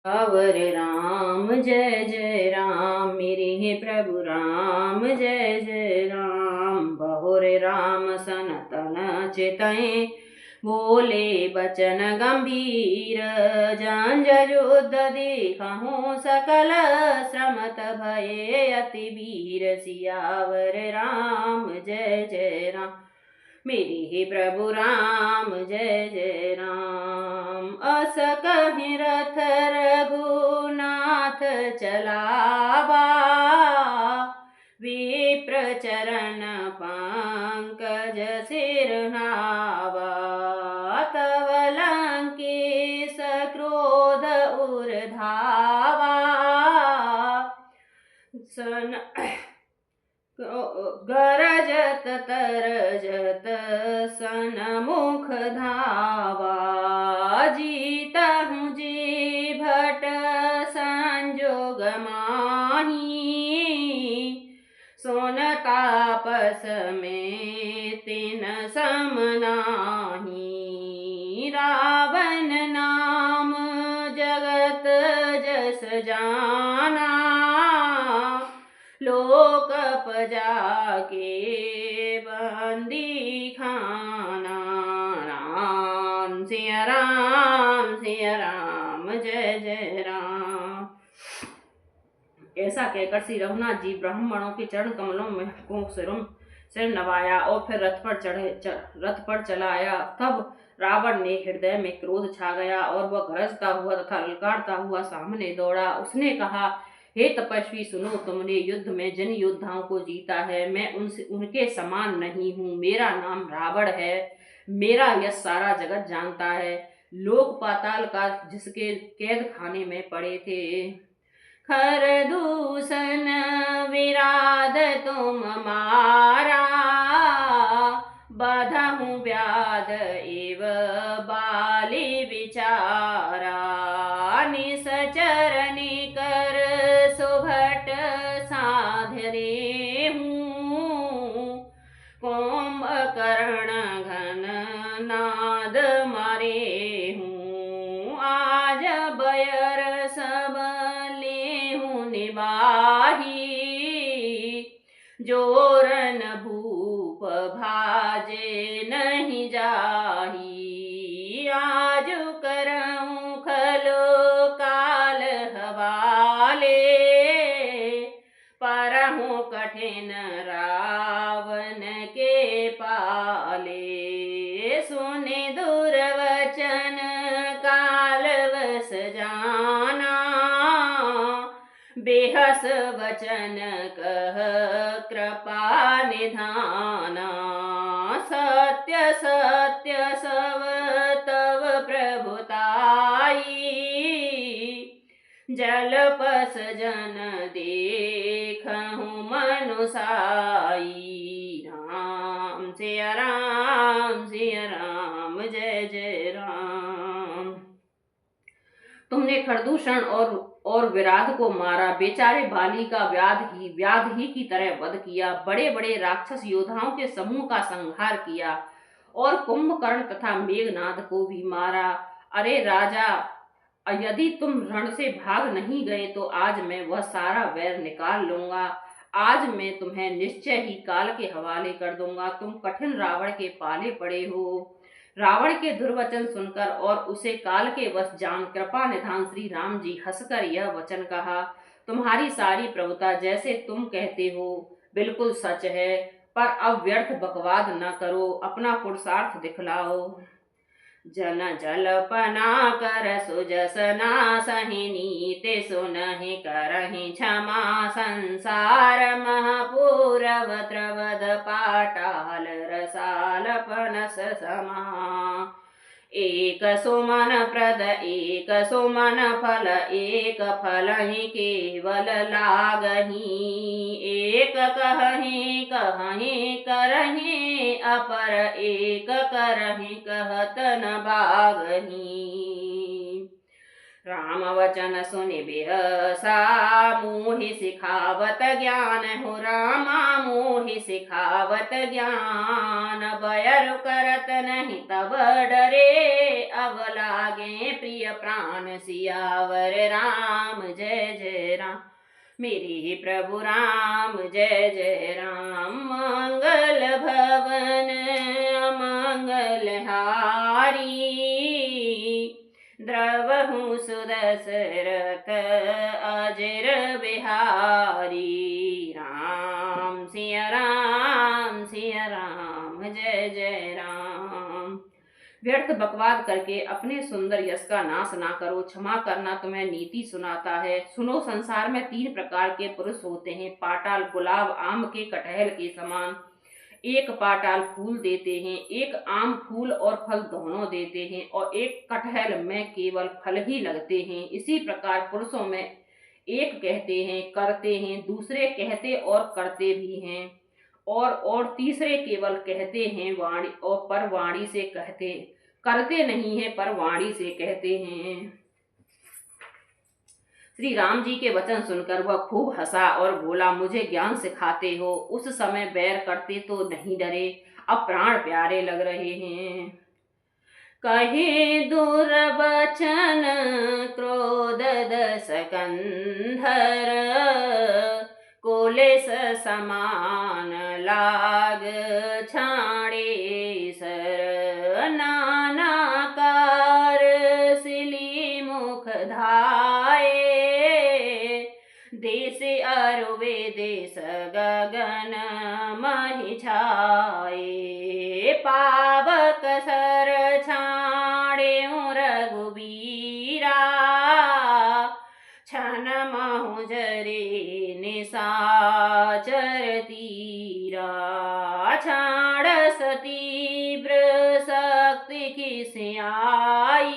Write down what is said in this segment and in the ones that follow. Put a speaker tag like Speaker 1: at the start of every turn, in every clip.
Speaker 1: अवर राम जय जय राम, मेरे हे प्रभु राम जय जय राम। बहुरे राम सनतन चितहि, बोले बचन गंभीर। जंझ युद्ध देखहु सकल, श्रमत भये अति वीर। सियावर राम जय जय राम, मेरे हे प्रभु राम जय जय राम। अस कहि रथ रघुनाथ चलावा, विप्र चरण पंकज सिरनावा। तव लंकेश क्रोध ऊर्धावा, सन गरजत तरजत सनमुख धावा। जीतहु जी भट संजोग माही, सोन तापस में तिन सम नाही। रावण नाम जगत जस जाना, लोक जाके बंदी खाना। राम सिया राम जय जय राम। ऐसा कहकर श्री रघुनाथ जी ब्राह्मणों के चरण कमलों में को सिर नवाया और फिर रथ पर चलाया। तब रावण ने हृदय में क्रोध छा गया और वह गरजता हुआ तथा ललकारता हुआ सामने दौड़ा। उसने कहा, हे तपस्वी सुनो, तुमने युद्ध में जिन योद्धाओं को जीता है, मैं उनके समान नहीं हूँ। मेरा नाम रावण है, मेरा यश सारा जगत जानता है। लोक पाताल का जिसके कैद खाने में पड़े थे। खर दूषण विराध तुम मारा, बधहु व्याध एव बाली विचारा। निसचर निकर सुभट साधरे हूँ, कुंभकर्ण घन नाद मारे हूँ। आज बयर सब लेहूँ निबाही, जोरन भूप भाजे नहीं जाही। आज करऊँ खलो काल हवाले, परहूँ कठिन रावण के पाले। सुने दुर्वचन काल वस जाना, बेहस वचन कह कृपा निधाना। सत्य सत्य सब तव प्रभुताई, जलपस जन देखहु मनुसाई। राम सिया राम जय जय राम। तुमने खरदूषण और विराध को मारा, बेचारे बाली का व्याध ही की तरह वध किया। बड़े बड़े राक्षस योद्धाओं के समूह का संहार किया और कुंभकर्ण तथा मेघनाद को भी मारा। अरे राजा, यदि तुम रण से भाग नहीं गए तो आज मैं वह सारा वैर निकाल लूंगा। आज मैं तुम्हें निश्चय ही काल के हवाले कर दूंगा। तुम कठिन रावण के पाले पड़े हो। रावण के दुर्वचन सुनकर और उसे काल के वश जान कृपा निधान श्री राम जी हंसकर यह वचन कहा, तुम्हारी सारी प्रभुता जैसे तुम कहते हो बिल्कुल सच है, पर अब व्यर्थ बकवाद न करो, अपना पुरुषार्थ दिखलाओ। जन जलपना कर सुजसना सहि, नीति सुनहि करहि क्षमा। संसार महापूरव द्रवद पाटाल, रसाल पनस समा। एक सुमन प्रद एक सुमन फल, एक फलहि केवल लागही। एक कहि करहि, अपर एक करहि कहत न बागही। राम वचन सुनि बिहसा, मोहि सिखावत ज्ञान हो रामा। मोहि सिखावत ज्ञान, बयरु करत नहीं तब डरे। अब लागे प्रिय प्रिय प्राण सियावर राम जय जय राम। मेरे प्रभु राम जय जय राम। मंगल भवन अमंगल हारी, द्रवहु सुदशरथ अजर बिहारी। राम सिया राम जय जय राम। व्यर्थ बकवाद करके अपने सुंदर यश का नाश ना करो। क्षमा करना तुम्हें नीति सुनाता है। सुनो, संसार में 3 प्रकार के पुरुष होते हैं। पाटाल गुलाब आम के कटहल के समान। एक पाटाल फूल देते हैं, एक आम फूल और फल दोनों देते हैं, और एक कटहल में केवल फल ही लगते हैं। इसी प्रकार पुरुषों में एक कहते हैं करते हैं, दूसरे कहते और करते भी हैं, और तीसरे केवल कहते हैं वाणी और पर वाणी से कहते करते नहीं है, पर वाणी से कहते हैं। श्री राम जी के वचन सुनकर वह खूब हंसा और बोला, मुझे ज्ञान सिखाते हो। उस समय बैर करते तो नहीं डरे, अब प्राण प्यारे लग रहे हैं। कहे दुर्वचन क्रोध दस कंधर, कोलेस समान लाग छाड़े सर। नानाकार सिली मुख धाये, देश अरु विदेश गगन महि छाए। पावक सर छाड़े रघुबीरा, छन महु जरे निशाचर तीरा। छाड़स तीव्र शक्ति खिसियाई,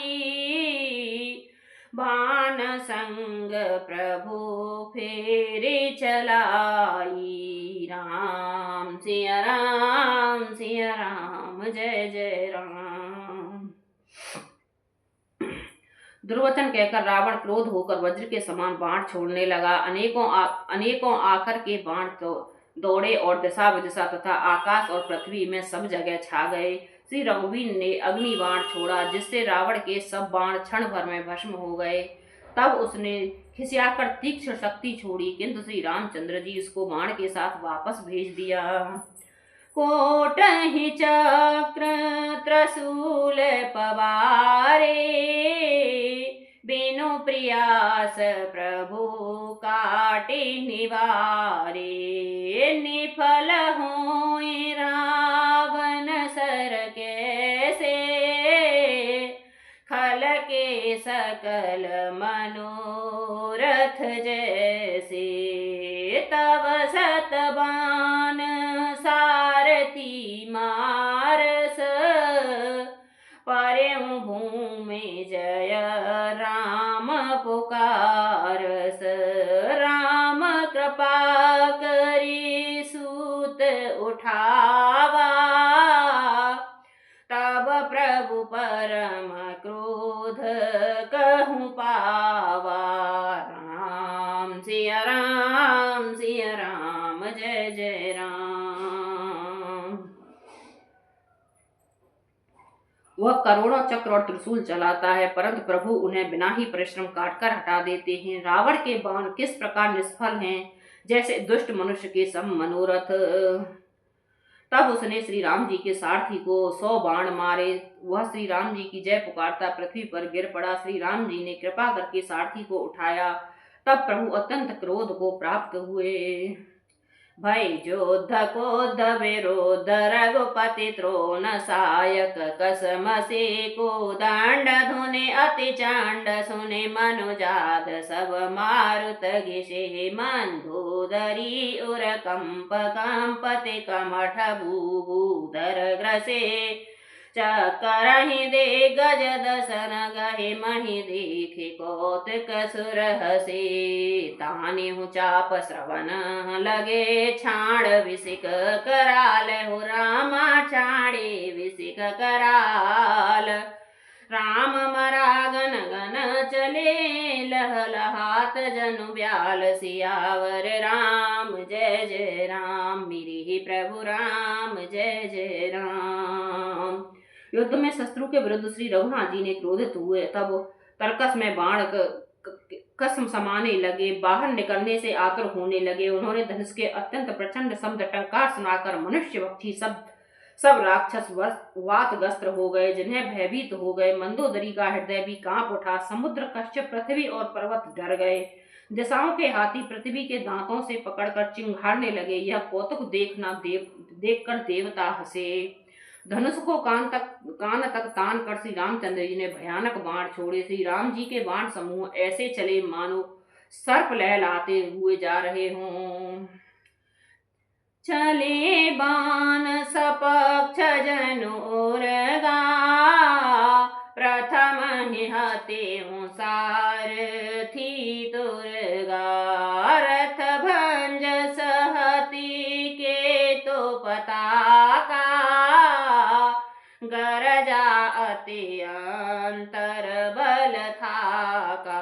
Speaker 1: बाण संग प्रभु फेरे चलाई। राम सिया राम जय जय राम। दुर्वचन कहकर रावण क्रोध होकर वज्र के समान बाण छोड़ने लगा। अनेकों आकर के बाण तो दौड़े और दिशा विदिशा तथा आकाश और पृथ्वी में सब जगह छा गए। श्री रघुवीर ने अग्नि बाण छोड़ा, जिससे रावण के सब बाण क्षण भर में भस्म हो गए। तब उसने खिसियाकर तीक्ष्ण शक्ति छोड़ी, किंतु श्री रामचंद्र जी उसको बाण के साथ वापस भेज दिया। कोटहि चक्र त्रसूल पवारे, बिनु प्रयास प्रभु काटे निवारे। निफल होई रावण सर कैसे, खल के सकल मनोरथ जैसे। तब सतबान सारथी मारस, परेउ भूमि जय राम पुकारस। राम कृपा करी सूत उठावा, तब प्रभु परम क्रोध कहूँ पावा। राम सिया राम जय जय राम। वह करोड़ों चक्र और त्रिशूल चलाता है, परंतु प्रभु उन्हें बिना ही परिश्रम काटकर हटा देते हैं। रावण के बाण किस प्रकार निष्फल हैं, जैसे दुष्ट मनुष्य के सब मनोरथ। तब उसने श्री राम जी के सारथी को 100 बाण मारे। वह श्री राम जी की जय पुकारता पृथ्वी पर गिर पड़ा। श्री राम जी ने कृपा करके सारथी को उठाया। तब प्रभु अत्यंत क्रोध को प्राप्त हुए। भय जोध क्रोध विरोध रघुपति त्रोण सायक, कसम से को दंड धुने अति चांड। सुने मनुजाद सब मारुत घिसे, मंधोदरी उर कंप कंपति कमठ भूधर ग्रसे। चकरहि दे गज दसन गहे, महि देखे कौतुक सुर हसे। तानि चाप श्रवण लगे, छाड़ विसिक कराल हो रामा, छाड़े विसिक कराल। राम मरा गन गन चले, लह लहात जनु ब्याल। सियावर राम जय जय राम, मेरे प्रभु राम जय जय राम। युद्ध में शत्रु के विरुद्ध श्री रघुनाथ जी ने क्रोधित हुए। तब तरकस में बाण कसम समाने लगे, बाहर निकलने से आतुर होने लगे। उन्होंने धनुष के अत्यंत प्रचंड शब्द टंकार सुनाकर मनुष्य पक्षी सब राक्षस वातग्रस्त हो गए, जिन्हें भयभीत हो गए। मंदोदरी का हृदय भी कांप उठा। समुद्र, कश्यप, पृथ्वी और पर्वत डर गए। दिशाओं के हाथी पृथ्वी के दांतों से पकड़कर चिंघाड़ने लगे। यह कौतुक देखकर देवता हंसे। धनुष को कान तक तान कर श्री रामचंद्र जी ने भयानक बाण छोड़े। श्री राम जी के बाण समूह ऐसे चले मानो सर्प लहलाते हुए जा रहे हों। चले बाण सपक्ष जनोरगा, प्रथम निहते सारथी दुर्गा। रथ भंज सहती के तो पताका, गरजा अति अंतर बल थाका।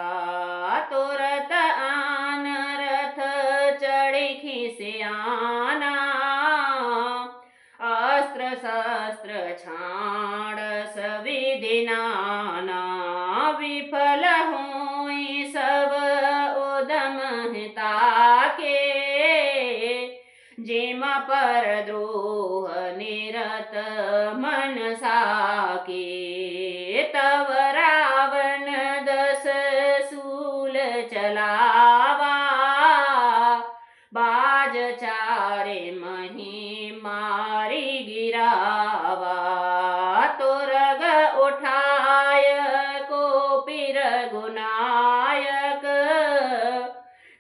Speaker 1: तुरत आन रथ चढ़ी खिसियाना, अस्त्र शस्त्र छाड़ सविधि नाना। विफल हुई सब उदम ताके, जिम पर द्रोह निरत मन साके। तब रावण 10 सूल चलावा, बाज चारे मही मारी गिरावा। तुरग उठाय को पिर गुनायक,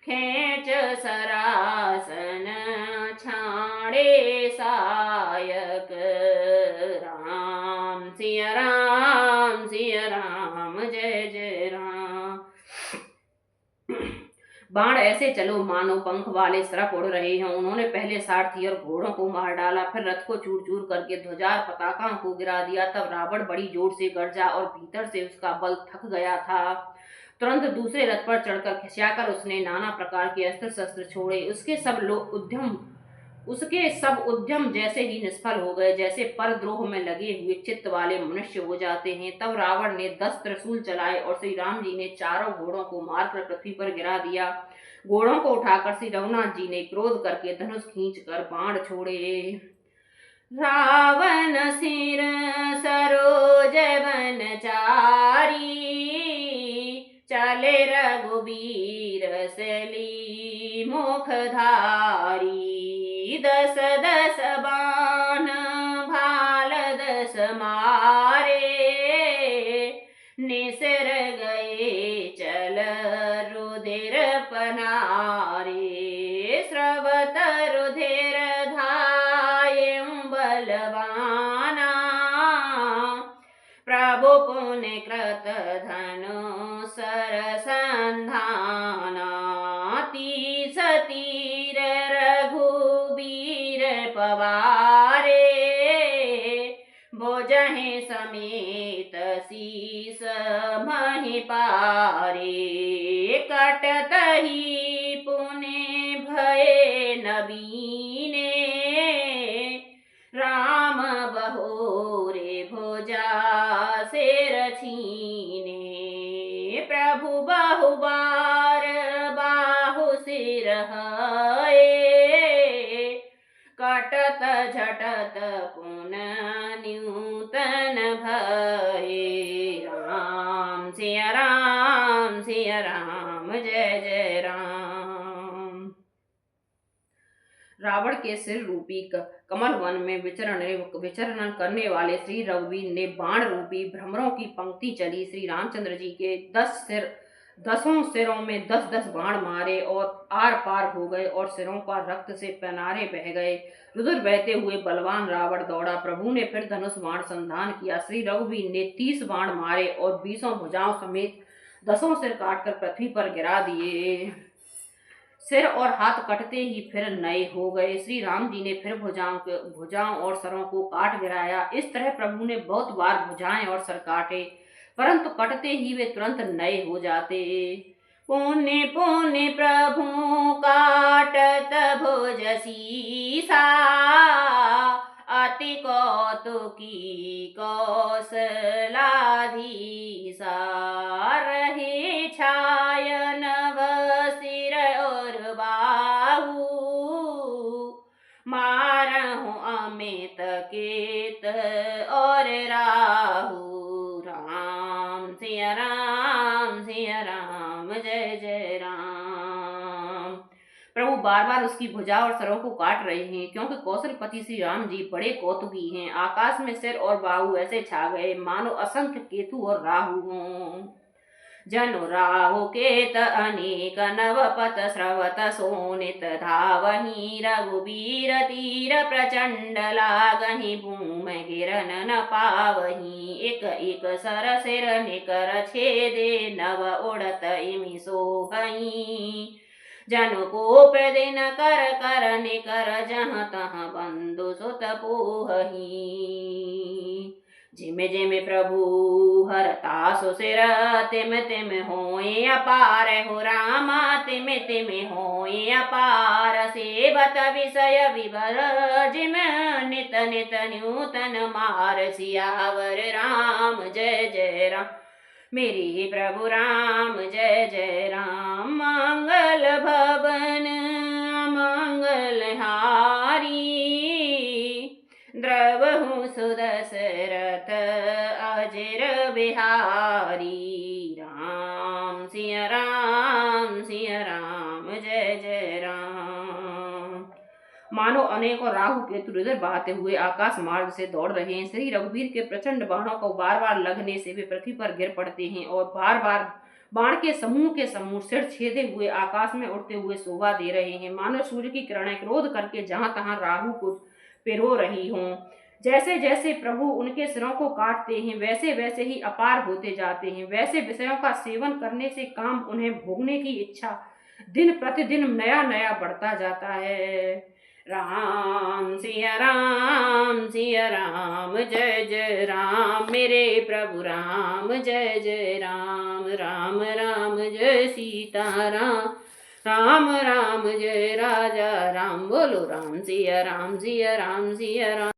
Speaker 1: खेच सरासन छाड़े सायक। राम सिया राम सिया राम, जय जय राम। बाण ऐसे चलो मानो पंख वाले सरप उड़ रहे हों। उन्होंने पहले सारथी और घोड़ों को मार डाला, फिर रथ को चूर चूर करके ध्वजा पताका को गिरा दिया। तब रावण बड़ी जोर से गरजा और भीतर से उसका बल थक गया था। तुरंत दूसरे रथ पर चढ़कर खिसियाकर उसने नाना प्रकार के अस्त्र शस्त्र छोड़े। उसके सब उद्यम जैसे ही निष्फल हो गए, जैसे परद्रोह में लगे हुए चित्त वाले मनुष्य हो जाते हैं। तब रावण ने 10 त्रिशूल चलाए और श्री राम जी ने चारों घोड़ों को मारकर पृथ्वी पर गिरा दिया। घोड़ों को उठाकर श्री रघुनाथ जी ने क्रोध करके धनुष खींचकर बाण छोड़े। रावण सिर सरोज बनचारी, चले रघुबीर सली मुखधारी। 10 10 बाण भाल 10 मारे, निसर गए चल रुधिर पनारे। स्रवत रुधिर धाये बलवाना, प्रभु पुण्य कृत धनु सरसंधाना। 30 तीर रघुबीर पवारे, भुजहि समेत शीस महि पारे। कटत ही पुण्य भये नबीने, राम बहोरे भुजा सिर छीने। प्रभु बहुबार बाहु सिर हये, कटत झटत पुनः न्यूतन भये। राम सिया राम सिया राम, जय जय राम। रावण के सिर रूपी कमल वन में विचरण करने वाले श्री रघुवीर ने बाण रूपी भ्रमरों की पंक्ति चली। श्री रामचंद्र जी के 10 सिरों में 10 10 बाण मारे और आर पार हो गए और सिरों पर रक्त से पनारे बह गए। रुधिर बहते हुए बलवान रावण दौड़ा। प्रभु ने फिर धनुष बाण संधान किया। श्री रघुवीर ने 30 बाण मारे और 20 भुजाओं समेत 10 सिर काटकर पृथ्वी पर गिरा दिए। सिर और हाथ कटते ही फिर नए हो गए। श्री राम जी ने फिर भुजाओं और सरों को काट गिराया। इस तरह प्रभु ने बहुत बार भुजाएं और सर काटे, परंतु कटते ही वे तुरंत नए हो जाते। पुण्य पुण्य प्रभु काटत भुज सीसा, अति कौतुकी कौशलाधीसा। सिया राम सिया राम, जय जय राम। प्रभु बार बार उसकी भुजा और सरों को काट रहे हैं, क्योंकि कौशलपति श्री राम जी बड़े कौतुकी हैं। आकाश में सिर और बाहु ऐसे छा गए मानो असंख्य केतु और राहु हों। जनु राहु केत अनेक नवपत स्रवत सोनित धावहि, रघुबीर तीर प्रचंड लागहि, भूम गिरन न पावहि। एक एक सर सिर निकर छेदे, नव उड़त इमि सोहहि। जनु कोप दिन कर कर निकर, जहाँ तहाँ बंधु सुत पोहहि। जिम जिम प्रभु हरता सुसिर, तिम तिम होए अपार हो रामा, तिम तिम होए अपार। सेवत विषय विवर, जिम नित नित नूतन मार। सियावर राम जय जय राम, मेरे प्रभु राम जय जय राम। मंगल भवन मंगल हारी, द्रवहु सुदशरथ अजर बिहारी। राम सिया राम जय जय राम। मानो अनेकों राहु केतु हृदय बहाते हुए आकाश मार्ग से दौड़ रहे हैं। श्री रघुवीर के प्रचंड बाणों को बार बार लगने से वे पृथ्वी पर गिर पड़ते हैं और बार बार बाण के समूह सिर छेदे हुए आकाश में उड़ते हुए शोभा दे रहे हैं, मानो सूर्य की किरणें क्रोध करके जहां तहां राहु को पिरो रही हों। जैसे जैसे प्रभु उनके सिरों को काटते हैं, वैसे वैसे ही अपार होते जाते हैं। वैसे विषयों का सेवन करने से काम उन्हें भोगने की इच्छा दिन प्रतिदिन नया नया बढ़ता जाता है। राम सिया राम जय जय राम, मेरे प्रभु राम जय जय राम। राम राम जय सीता राम, राम राम जय राजा राम। बोलो राम सिया राम सिया राम सिया राम।